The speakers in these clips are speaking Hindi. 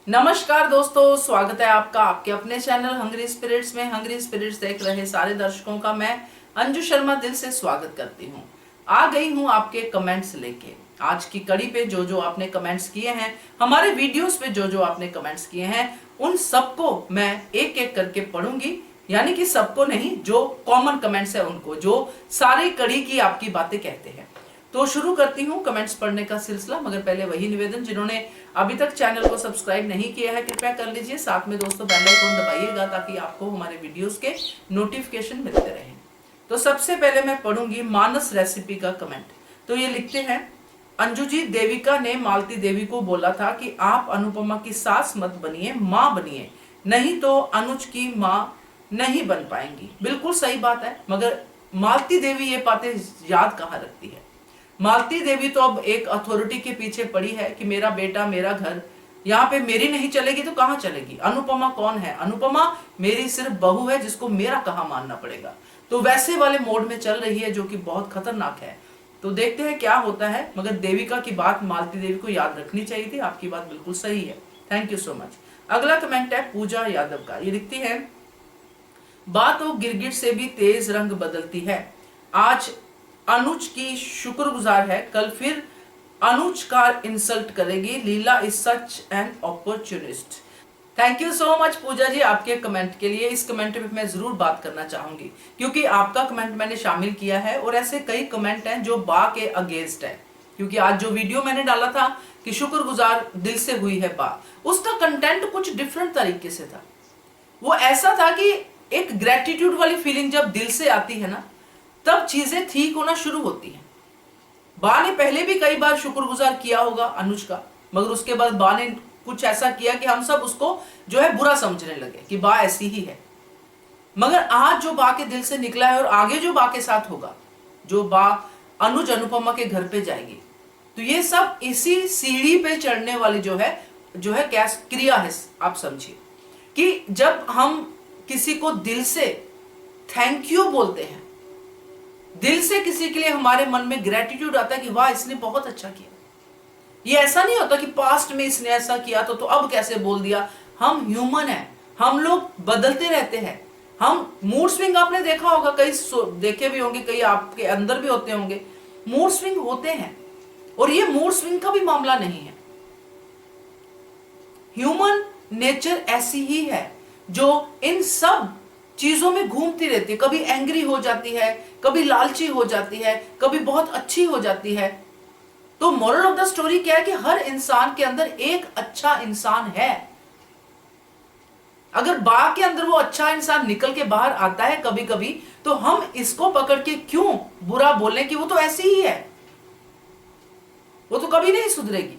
नमस्कार दोस्तों, स्वागत है आपका आपके अपने चैनल हंग्री स्पिरिट्स में। हंग्री स्पिरिट्स देख रहे सारे दर्शकों का मैं अंजू शर्मा दिल से स्वागत करती हूँ। आ गई हूँ आपके कमेंट्स लेके। आज की कड़ी पे जो जो आपने कमेंट्स किए हैं, हमारे वीडियोस पे जो जो आपने कमेंट्स किए हैं, उन सबको मैं एक एक करके पढ़ूंगी। यानी कि सबको नहीं, जो कॉमन कमेंट्स है उनको, जो सारी कड़ी की आपकी बातें कहते हैं। तो शुरू करती हूँ कमेंट्स पढ़ने का सिलसिला, मगर पहले वही निवेदन, जिन्होंने अभी तक चैनल को सब्सक्राइब नहीं किया है कृपया कर लीजिए। साथ में दोस्तों बेल आइकन दबाइएगा ताकि आपको हमारे वीडियोस के नोटिफिकेशन मिलते रहें। तो सबसे पहले मैं पढ़ूंगी मानस रेसिपी का कमेंट। तो ये लिखते हैं, अंजू जी, देविका ने मालती देवी को बोला था कि आप अनुपमा की सास मत बनिए, माँ बनिए, नहीं तो अनुज की माँ नहीं बन पाएंगी। बिल्कुल सही बात है, मगर मालती देवी ये बातें याद कहाँ रखती है। मालती देवी तो अब एक अथॉरिटी के पीछे पड़ी है कि मेरा बेटा मेरा घर, यहाँ पे मेरी नहीं चलेगी तो कहाँ चलेगी। अनुपमा कौन है? अनुपमा मेरी सिर्फ बहू है जिसको मेरा कहाँ मानना पड़ेगा। तो वैसे वाले मोड में चल रही है जो कि बहुत खतरनाक है। तो देखते हैं क्या होता है, मगर देविका की बात मालती देवी को याद रखनी चाहिए थी। आपकी बात बिल्कुल सही है, थैंक यू सो मच। अगला कमेंट है पूजा यादव का। ये लिखती है, बात वो गिरगिट से भी तेज रंग बदलती है। आज अनुज की शुक्रगुजार है, कल फिर अनुज का इंसल्ट करेगी। Leela is such an opportunist. Thank you so much Pooja ji आपके कमेंट के लिए। इस कमेंट पे मैं जरूर बात करना चाहूंगी क्योंकि आपका कमेंट मैंने शामिल किया है और ऐसे कई कमेंट हैं जो बा के अगेंस्ट है। क्योंकि आज जो वीडियो मैंने डाला था कि शुक्रगुजार दिल से हुई है बा, उसका कंटेंट कुछ डिफरेंट तरीके से था। वो ऐसा था कि एक ग्रेटिट्यूड वाली फीलिंग जब दिल से आती है ना, तब चीजें ठीक होना शुरू होती हैं। बा ने पहले भी कई बार शुक्रगुजार किया होगा अनुज का, मगर उसके बाद बा ने कुछ ऐसा किया कि हम सब उसको जो है बुरा समझने लगे कि बा ऐसी ही है। मगर आज जो बा के दिल से निकला है और आगे जो बा के साथ होगा, जो बा अनुज अनुपमा के घर पे जाएगी, तो ये सब इसी सीढ़ी पे चढ़ने वाली जो है क्या क्रिया है। आप समझिए कि जब हम किसी को दिल से थैंक यू बोलते हैं, दिल से किसी के लिए हमारे मन में ग्रेटिट्यूड आता है कि वाह इसने बहुत अच्छा किया। ये ऐसा नहीं होता कि पास्ट में इसने ऐसा किया तो अब कैसे बोल दिया। हम ह्यूमन हैं, हम लोग बदलते रहते हैं। हम मूड स्विंग आपने देखा होगा, कई देखे भी होंगे, कई आपके अंदर भी होते होंगे। मूड स्विंग होते हैं और ये मूड स्विंग का भी मामला नहीं है। ह्यूमन नेचर ऐसी ही है जो इन सब चीजों में घूमती रहती है। कभी एंग्री हो जाती है, कभी लालची हो जाती है, कभी बहुत अच्छी हो जाती है। तो मोरल ऑफ द स्टोरी क्या है कि हर इंसान के अंदर एक अच्छा इंसान है। अगर बा के अंदर वो अच्छा इंसान निकल के बाहर आता है कभी कभी, तो हम इसको पकड़ के क्यों बुरा बोले कि वो तो ऐसी ही है, वो तो कभी नहीं सुधरेगी।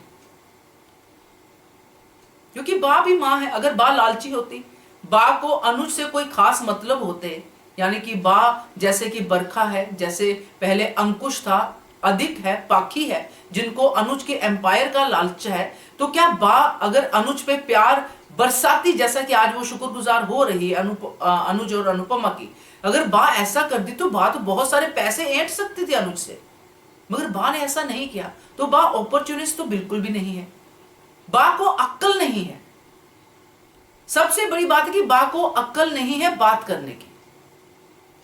क्योंकि बा भी मां है। अगर बा लालची होती, बा को अनुज से कोई खास मतलब होते, यानी कि बा जैसे कि बरखा है, जैसे पहले अंकुश था, अधिक है, पाखी है, जिनको अनुज के एम्पायर का लालच है, तो क्या बा अगर अनुज पे प्यार बरसाती, जैसा कि आज वो शुक्रगुजार हो रही है अनुज और अनुपमा की, अगर बा ऐसा कर दी तो बा तो बहुत सारे पैसे ऐंठ सकती थी अनुज से। मगर बा ने ऐसा नहीं किया, तो बा अपॉर्चुनिस्ट तो बिल्कुल भी नहीं है। बा को अक्ल नहीं है। सबसे बड़ी बात है कि बा को अक्ल नहीं है बात करने की।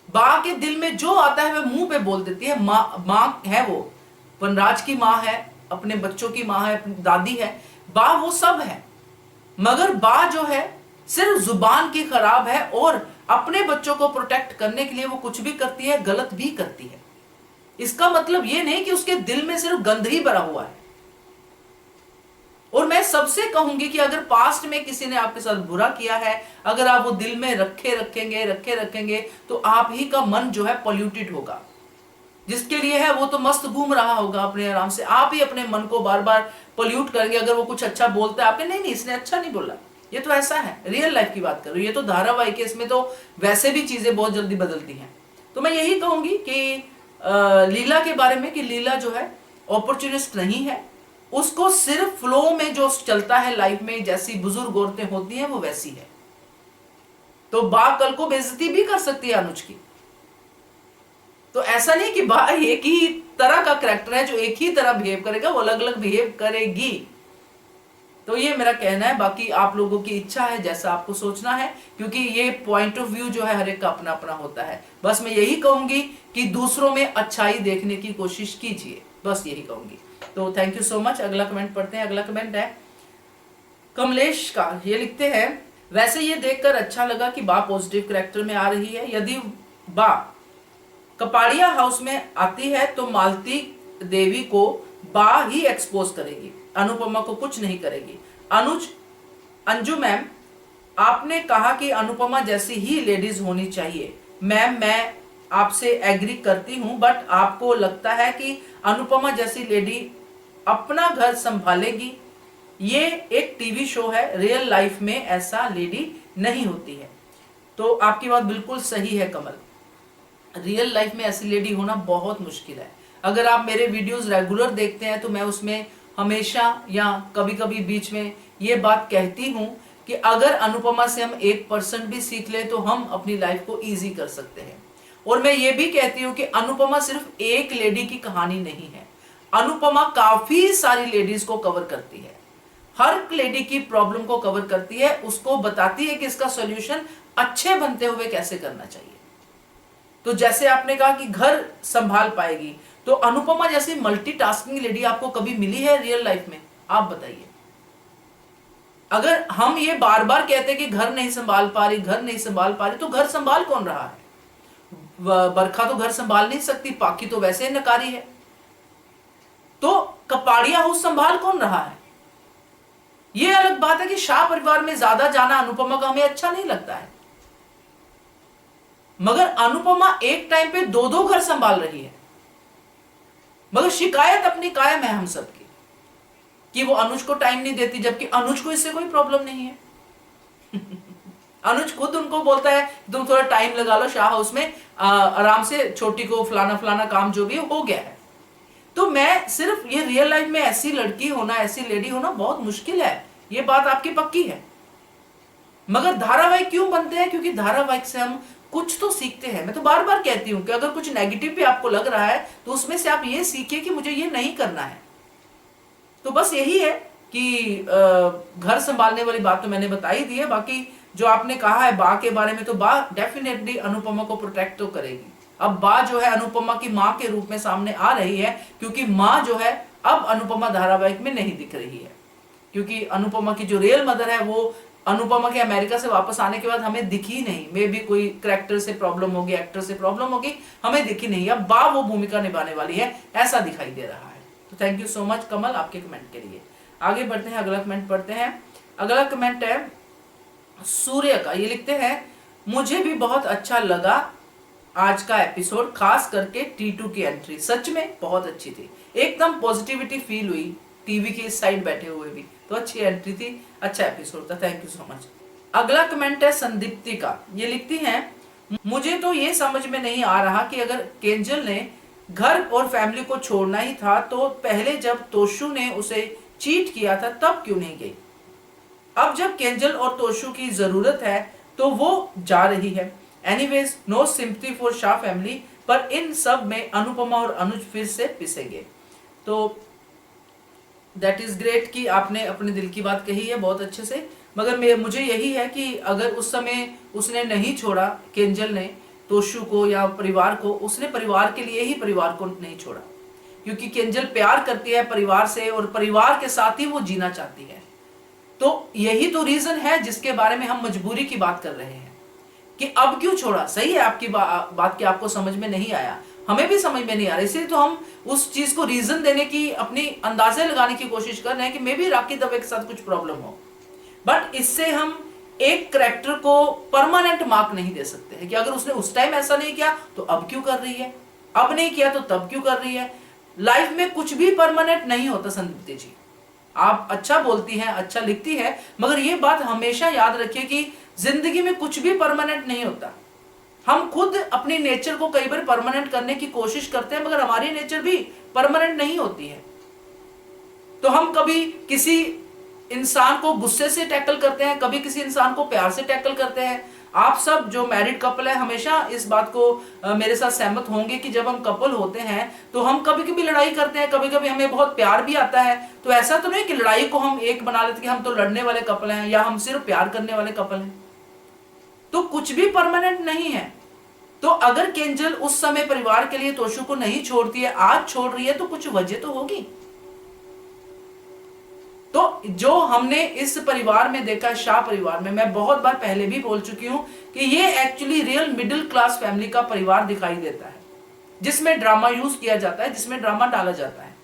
बा के दिल में जो आता है वह मुंह पे बोल देती है। माँ है, वो वनराज की माँ है, अपने बच्चों की माँ है, अपनी दादी है, बा वो सब है। मगर बा जो है सिर्फ जुबान की खराब है और अपने बच्चों को प्रोटेक्ट करने के लिए वो कुछ भी करती है, गलत भी करती है। इसका मतलब ये नहीं कि उसके दिल में सिर्फ गंद ही भरा हुआ है। और मैं सबसे कहूंगी कि अगर पास्ट में किसी ने आपके साथ बुरा किया है, अगर आप वो दिल में रखे रखेंगे तो आप ही का मन जो है पॉल्यूटेड होगा। जिसके लिए है वो तो मस्त घूम रहा होगा अपने आराम से, आप ही अपने मन को बार बार पॉल्यूट करेंगे। अगर वो कुछ अच्छा बोलता है आपके, नहीं इसने अच्छा नहीं बोला, ये तो ऐसा है। रियल लाइफ की बात करूं, ये तो धारावाहिक है, इसमें तो वैसे भी चीजें बहुत जल्दी बदलती हैं। तो मैं यही कहूंगी कि लीला के बारे में कि लीला जो है अपॉर्चुनिस्ट नहीं है। उसको सिर्फ फ्लो में जो चलता है लाइफ में, जैसी बुजुर्ग औरतें होती हैं वो वैसी है। तो बा कल को बेइज्जती भी कर सकती है अनुज की। तो ऐसा नहीं कि बा एक ही तरह का करैक्टर है जो एक ही तरह बिहेव करेगा, वो अलग अलग बिहेव करेगी। तो ये मेरा कहना है, बाकी आप लोगों की इच्छा है जैसा आपको सोचना है, क्योंकि ये पॉइंट ऑफ व्यू जो है हर एक का अपना अपना होता है। बस मैं यही कहूंगी कि दूसरों में अच्छाई देखने की कोशिश कीजिए, बस यही कहूंगी। तो थैंक यू सो मच। अगला कमेंट पढ़ते हैं। अगला कमेंट है कमलेश का। ये लिखते हैं, वैसे ये देखकर अच्छा लगा कि बा पॉजिटिव कैरेक्टर में आ रही है। यदि बा कपाड़िया हाउस में आती है तो मालती देवी को बा ही एक्सपोज करेगी, अनुपमा को कुछ नहीं करेगी। अंजू मैम, आपने कहा कि अनुपमा जैसी ही लेडीज होनी चाहिए। मैम मैं आपसे एग्री करती हूं, बट आपको लगता है कि अनुपमा जैसी लेडी अपना घर संभालेगी? ये एक टीवी शो है, रियल लाइफ में ऐसा लेडी नहीं होती है। तो आपकी बात बिल्कुल सही है कमल, रियल लाइफ में ऐसी लेडी होना बहुत मुश्किल है। अगर आप मेरे वीडियोस रेगुलर देखते हैं तो मैं उसमें हमेशा या कभी कभी बीच में ये बात कहती हूं कि अगर अनुपमा से हम 1% भी सीख ले तो हम अपनी लाइफ को इजी कर सकते हैं। और मैं ये भी कहती हूं कि अनुपमा सिर्फ एक लेडी की कहानी नहीं है, अनुपमा काफी सारी लेडीज को कवर करती है, हर लेडी की प्रॉब्लम को कवर करती है, उसको बताती है कि इसका सॉल्यूशन अच्छे बनते हुए कैसे करना चाहिए। तो जैसे आपने कहा कि घर संभाल पाएगी, तो अनुपमा जैसी मल्टीटास्किंग लेडी आपको कभी मिली है रियल लाइफ में? आप बताइए। अगर हम ये बार बार कहते हैं कि घर नहीं संभाल पा रही, घर नहीं संभाल पा रही, तो घर संभाल कौन रहा है? बरखा तो घर संभाल नहीं सकती, पाकी तो वैसे ही नकारी है। तो कपाड़िया हाउस संभाल कौन रहा है? ये अलग बात है कि शाह परिवार में ज्यादा जाना अनुपमा का हमें अच्छा नहीं लगता है, मगर अनुपमा एक टाइम पे 2-2 घर संभाल रही है। मगर शिकायत अपनी कायम है हम सबकी कि वो अनुज को टाइम नहीं देती, जबकि अनुज को इससे कोई प्रॉब्लम नहीं है। अनुज खुद उनको बोलता है तुम थोड़ा टाइम लगा लो शाह हाउस में, आराम से छोटी को फलाना फलाना काम जो भी हो गया है। तो मैं सिर्फ ये रियल लाइफ में ऐसी लड़की होना, ऐसी लेडी होना बहुत मुश्किल है, ये बात आपकी पक्की है। मगर धारावाहिक क्यों बनते हैं? क्योंकि धारावाहिक से हम कुछ तो सीखते हैं। मैं तो बार बार कहती हूं कि अगर कुछ नेगेटिव भी आपको लग रहा है तो उसमें से आप ये सीखिए कि मुझे ये नहीं करना है। तो बस यही है कि घर संभालने वाली बात तो मैंने बता ही दी है। बाकी जो आपने कहा है बा के बारे में, तो बा डेफिनेटली अनुपमा को प्रोटेक्ट तो करेगी। अब बा जो है अनुपमा की माँ के रूप में सामने आ रही है, क्योंकि माँ जो है अब अनुपमा धारावाहिक में नहीं दिख रही है, क्योंकि अनुपमा की जो रियल मदर है वो अनुपमा के अमेरिका से वापस आने के बाद हमें दिखी नहीं। मे भी कोई कैरेक्टर से प्रॉब्लम होगी, एक्टर से प्रॉब्लम होगी, हमें दिखी नहीं। अब बा वो भूमिका निभाने वाली है, ऐसा दिखाई दे रहा है। तो थैंक यू सो मच कमल आपके कमेंट के लिए। आगे बढ़ते हैं, अगला कमेंट पढ़ते हैं। अगला कमेंट है सूर्य का। ये लिखते हैं, मुझे भी बहुत अच्छा लगा आज का एपिसोड, खास करके T2 की एंट्री सच में बहुत अच्छी थी, एकदम पॉजिटिविटी फील हुई टीवी के इस साइड बैठे हुए भी। तो अच्छी एंट्री थी, अच्छा एपिसोड था, थैंक यू सो मच। अगला कमेंट है संदीप्ति का। ये लिखती हैं, मुझे तो ये समझ में नहीं आ रहा कि अगर केंजल ने घर और फैमिली को छोड़ना ही था तो पहले जब तोशु ने उसे चीट किया था तब क्यों नहीं गई? अब जब केंजल और तोशु की जरूरत है तो वो जा रही है। Anyways no sympathy for Shah family, पर इन सब में अनुपमा और अनुज फिर से पिसेंगे। तो दैट इज ग्रेट कि आपने अपने दिल की बात कही है बहुत अच्छे से। मगर मुझे यही है कि अगर उस समय उसने नहीं छोड़ा, केंजल ने तोशु को या परिवार को, उसने परिवार के लिए ही परिवार को नहीं छोड़ा, क्योंकि केंजल प्यार करती है परिवार से और परिवार के साथ ही वो जीना चाहती है। तो यही तो रीजन है जिसके बारे में हम मजबूरी की बात कर रहे हैं कि अब क्यों छोड़ा। सही है आपकी बात कि आपको समझ में नहीं आया, हमें भी समझ में नहीं आ रहा, इसलिए तो हम उस चीज को रीजन देने की, अपनी अंदाजे लगाने की कोशिश कर रहे हैं कि मे भी राखी दवे के साथ कुछ प्रॉब्लम हो। बट इससे हम एक कैरेक्टर को परमानेंट मार्क नहीं दे सकते हैं कि अगर उसने उस टाइम ऐसा नहीं किया तो अब क्यों कर रही है, अब नहीं किया तो तब क्यों कर रही है। लाइफ में कुछ भी परमानेंट नहीं होता संदीप्ति जी। आप अच्छा बोलती हैं, अच्छा लिखती है, मगर ये बात हमेशा याद रखिए कि जिंदगी में कुछ भी परमानेंट नहीं होता। हम खुद अपनी नेचर को कई बार परमानेंट करने की कोशिश करते हैं, मगर हमारी नेचर भी परमानेंट नहीं होती है। तो हम कभी किसी इंसान को गुस्से से टैकल करते हैं, कभी किसी इंसान को प्यार से टैकल करते हैं। आप सब जो मैरिड कपल है हमेशा इस बात को मेरे साथ सहमत होंगे कि जब हम कपल होते हैं तो हम कभी कभी लड़ाई करते हैं, कभी कभी हमें बहुत प्यार भी आता है। तो ऐसा तो नहीं कि लड़ाई को हम एक बना लेते कि हम तो लड़ने वाले कपल हैं या हम सिर्फ प्यार करने वाले कपल हैं। तो कुछ भी परमानेंट नहीं है। तो अगर केंजल उस समय परिवार के लिए तोशु को नहीं छोड़ती है, आज छोड़ रही है, तो कुछ वजह तो होगी। तो जो हमने इस परिवार में देखा, शाह परिवार में, मैं बहुत बार पहले भी बोल चुकी हूं कि ये actually real middle class family का परिवार दिखाई देता है, जिसमें ड्रामा यूज किया जाता है, जिसमें ड्रामा डाला जाता है,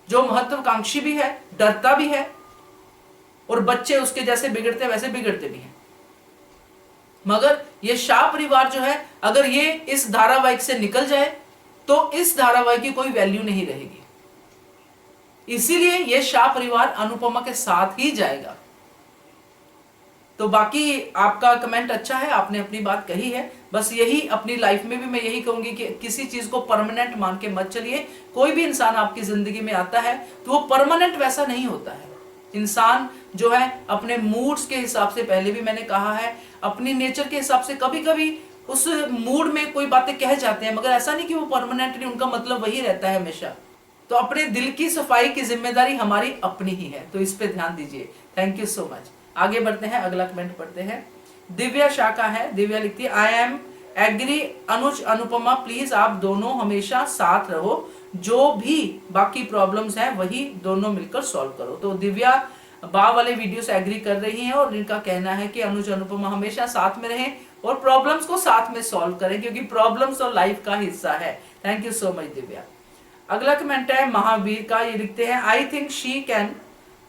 जो महत्वाकांक्षी भी है, डरता भी है, और बच्चे उसके जैसे बिगड़ते वैसे बिगड़ते भी हैं। मगर ये शाह परिवार जो है, अगर ये इस धारावाहिक से निकल जाए तो इस धारावाहिक की कोई वैल्यू नहीं रहेगी। इसीलिए ये शाह परिवार अनुपमा के साथ ही जाएगा। तो बाकी आपका कमेंट अच्छा है, आपने अपनी बात कही है। बस यही अपनी लाइफ में भी मैं यही कहूंगी कि किसी चीज को परमानेंट मान के मत चलिए। कोई भी इंसान आपकी जिंदगी में आता है तो वो परमानेंट वैसा नहीं होता है। इंसान जो है अपने मूड्स के हिसाब से, पहले भी मैंने कहा है, अपनी नेचर के हिसाब से कभी कभी उस मूड में कोई बातें कह जाते हैं, मगर ऐसा नहीं कि वो परमानेंटली उनका मतलब वही रहता है हमेशा। तो अपने दिल की सफाई की जिम्मेदारी हमारी अपनी ही है, तो इस पे ध्यान दीजिए। Thank you so much. आगे बढ़ते हैं, अगला कमेंट पढ़ते हैं। दिव्या शाह का है। दिव्या लिखती है, I am agree Anuj Anupama, please आप दोनों हमेशा साथ रहो, जो भी बाकी प्रॉब्लम्स हैं वही दोनों मिलकर सॉल्व करो। तो दिव्या बा वाले वीडियो से एग्री कर रही हैं और इनका कहना है कि अनुज अनुपमा हमेशा साथ में रहें और प्रॉब्लम्स को साथ में सॉल्व करें, क्योंकि प्रॉब्लम्स और लाइफ का हिस्सा है। Thank you so much Divya. अगला कमेंट है महावीर का। ये लिखते हैं, I think she can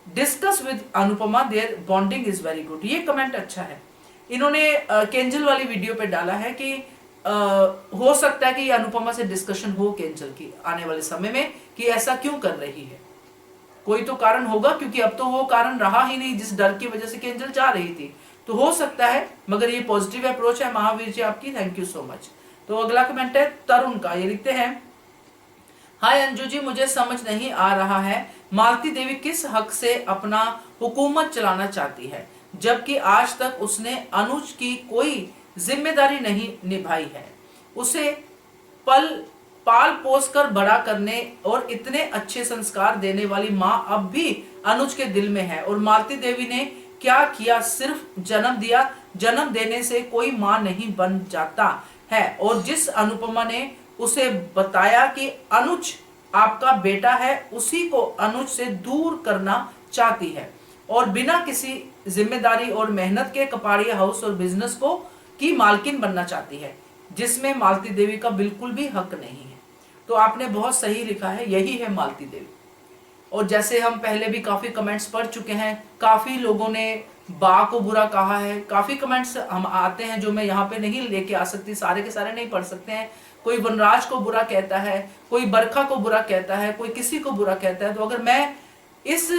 discuss with Anupama, their bonding is very good. ये कमेंट अच्छा है। इन्होंने केंजल वाली वीडियो पे डाला है कि हो सकता है कि अनुपमा से डिस्कशन हो केंजल की आने वाले समय में कि ऐसा क्यों कर रही है। कोई तो कारण होगा, क्योंकि अब तो वो कारण रहा ही नहीं जिस डर की वजह से केंजल जा रही थी। तो हो सकता है, मगर ये पॉजिटिव अप्रोच है महावीर जी आपकी। Thank you so much. तो अगला कमेंट है तरुण का। ये लिखते हैं, हाय अंजू जी, मुझे समझ नहीं आ रहा है मालती देवी किस हक से अपना हुकूमत चलाना चाहती है, जबकि आज तक उसने अनुज की कोई जिम्मेदारी नहीं निभाई है। उसे पाल पोस कर बड़ा करने और इतने अच्छे संस्कार देने वाली माँ अब भी अनुज के दिल में है, और मालती देवी ने क्या किया, सिर्फ जन्म दिया। जन्म देने से कोई माँ नहीं बन जाता है, और जिस अनुपमा ने उसे बताया कि अनुज आपका बेटा है, उसी को अनुज से दूर करना चाहती है और बिना किसी जिम्मेदारी और मेहनत के कपाड़िया हाउस और बिजनेस को की मालकिन बनना चाहती है, जिसमें मालती देवी का बिल्कुल भी हक नहीं है। तो आपने बहुत सही लिखा है, यही है मालती देवी। और जैसे हम पहले भी काफी कमेंट्स पढ़ चुके हैं, काफी लोगों ने बा को बुरा कहा है, काफी कमेंट्स हम आते हैं जो मैं यहाँ पे नहीं लेके आ सकती, सारे के सारे नहीं पढ़ सकते हैं। कोई वनराज को बुरा कहता है, कोई बरखा को बुरा कहता है, कोई किसी को बुरा कहता है। तो अगर मैं इस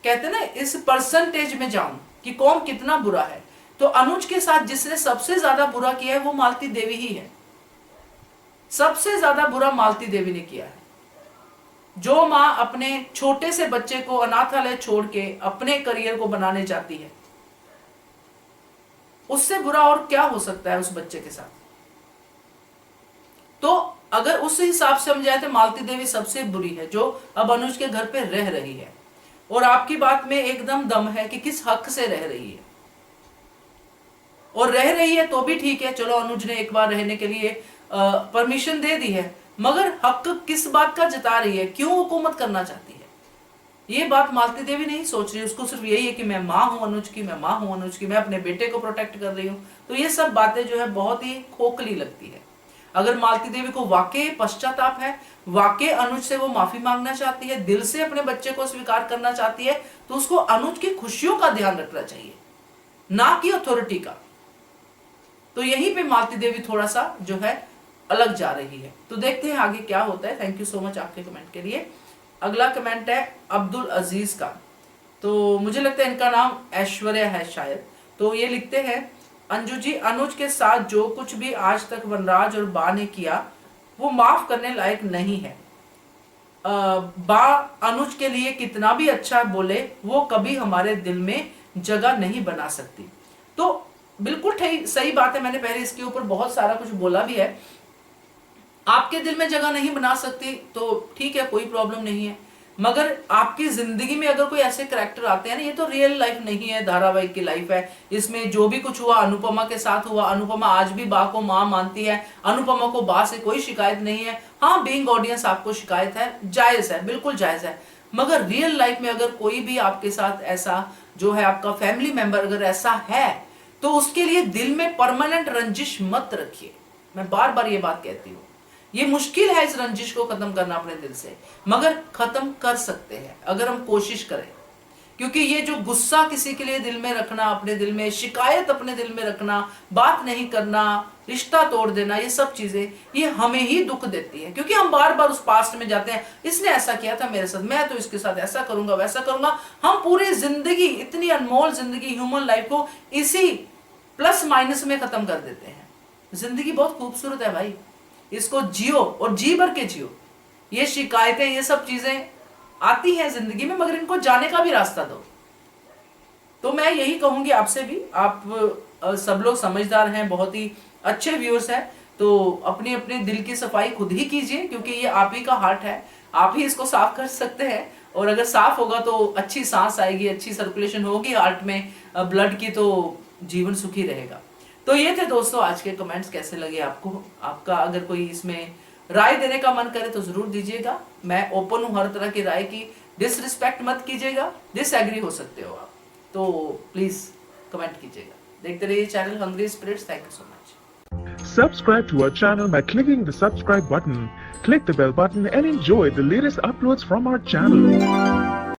कहते ना इस परसेंटेज में जाऊं कि कौन कितना बुरा है, तो अनुज के साथ जिसने सबसे ज्यादा बुरा किया है वो मालती देवी ही है। सबसे ज्यादा बुरा मालती देवी ने किया है। जो माँ अपने छोटे से बच्चे को अनाथालय छोड़ के अपने करियर को बनाने चाहती है, उससे बुरा और क्या हो सकता है उस बच्चे के साथ। तो अगर उस हिसाब से हम जाए तो मालती देवी सबसे बुरी है, जो अब अनुज के घर पे रह रही है। और आपकी बात में एकदम दम है कि किस हक से रह रही है, और रह रही है तो भी ठीक है, चलो अनुज ने एक बार रहने के लिए परमिशन दे दी है, मगर हक किस बात का जता रही है, क्यों हुकूमत करना चाहती है, ये बात मालती देवी नहीं सोच रही। उसको सिर्फ यही है कि मैं माँ हूं अनुज की, मैं माँ हूं अनुज की, मैं अपने बेटे को प्रोटेक्ट कर रही हूं। तो ये सब बातें जो है बहुत ही खोखली लगती है। अगर मालती देवी को वाकई पश्चाताप है, वाकई अनुज से वो माफी मांगना चाहती है, दिल से अपने बच्चे को स्वीकार करना चाहती है, तो उसको अनुज की खुशियों का ध्यान रखना चाहिए, ना कि अथॉरिटी का। तो यहीं पे मालती देवी थोड़ा सा जो है अलग जा रही है। तो देखते हैं आगे क्या होता है। थैंक यू सो मच आपके कमेंट के लिए। अगला कमेंट है अब्दुल अजीज का। तो मुझे लगता है इनका नाम ऐश्वर्या है शायद। तो ये लिखते हैं, अंजू जी, अनुज के साथ जो कुछ भी आज तक वनराज और बा ने किया वो माफ करने लायक नहीं है। बा अनुज के लिए कितना भी अच्छा बोले, वो कभी हमारे दिल में जगह नहीं बना सकती। तो बिल्कुल सही बात है, मैंने पहले इसके ऊपर बहुत सारा कुछ बोला भी है। आपके दिल में जगह नहीं बना सकती तो ठीक है, कोई प्रॉब्लम नहीं है, मगर आपकी जिंदगी में अगर कोई ऐसे करैक्टर आते हैं ना, ये तो रियल लाइफ नहीं है, धारावाहिक की लाइफ है। इसमें जो भी कुछ हुआ अनुपमा के साथ हुआ, अनुपमा आज भी बा को मां मानती है, अनुपमा को बा से कोई शिकायत नहीं है। हाँ, बीइंग ऑडियंस आपको शिकायत है, जायज है, बिल्कुल जायज है, मगर रियल लाइफ में अगर कोई भी आपके साथ ऐसा जो है, आपका फैमिली मेंबर अगर ऐसा है, तो उसके लिए दिल में परमानेंट रंजिश मत रखिए। मैं बार बार ये बात कहती हूँ, ये मुश्किल है इस रंजिश को खत्म करना अपने दिल से, मगर खत्म कर सकते हैं अगर हम कोशिश करें। क्योंकि ये जो गुस्सा किसी के लिए दिल में रखना, अपने दिल में शिकायत अपने दिल में रखना, बात नहीं करना, रिश्ता तोड़ देना, ये सब चीजें ये हमें ही दुख देती है। क्योंकि हम बार बार उस पास्ट में जाते हैं, इसने ऐसा किया था मेरे साथ, मैं तो इसके साथ ऐसा करूंगा वैसा करूंगा। हम पूरी जिंदगी, इतनी अनमोल जिंदगी, ह्यूमन लाइफ को इसी प्लस माइनस में खत्म कर देते हैं। जिंदगी बहुत खूबसूरत है भाई, इसको जियो और जी भर के जियो। ये शिकायतें, ये सब चीजें आती हैं जिंदगी में, मगर इनको जाने का भी रास्ता दो। तो मैं यही कहूंगी आपसे भी, आप सब लोग समझदार हैं, बहुत ही अच्छे व्यूअर्स हैं, तो अपनी अपने दिल की सफाई खुद ही कीजिए, क्योंकि ये आप ही का हार्ट है, आप ही इसको साफ कर सकते हैं। और अगर साफ होगा तो अच्छी सांस आएगी, अच्छी सर्कुलेशन होगी हार्ट में ब्लड की, तो जीवन सुखी रहेगा। तो ये थे दोस्तों आज के कमेंट्स, कैसे लगे आपको? आपका अगर कोई इसमें राय देने का मन करे तो जरूर दीजिएगा, मैं ओपन हूं हर तरह की राय की, डिसरिस्पेक्ट मत कीजिएगा, डिसएग्री हो सकते हो आप, तो प्लीज कमेंट कीजिएगा। देखते रहिए channel Hungry Spirits. Thank you so much. Subscribe to our channel by clicking the subscribe button. Click the bell button and enjoy the latest uploads from our channel.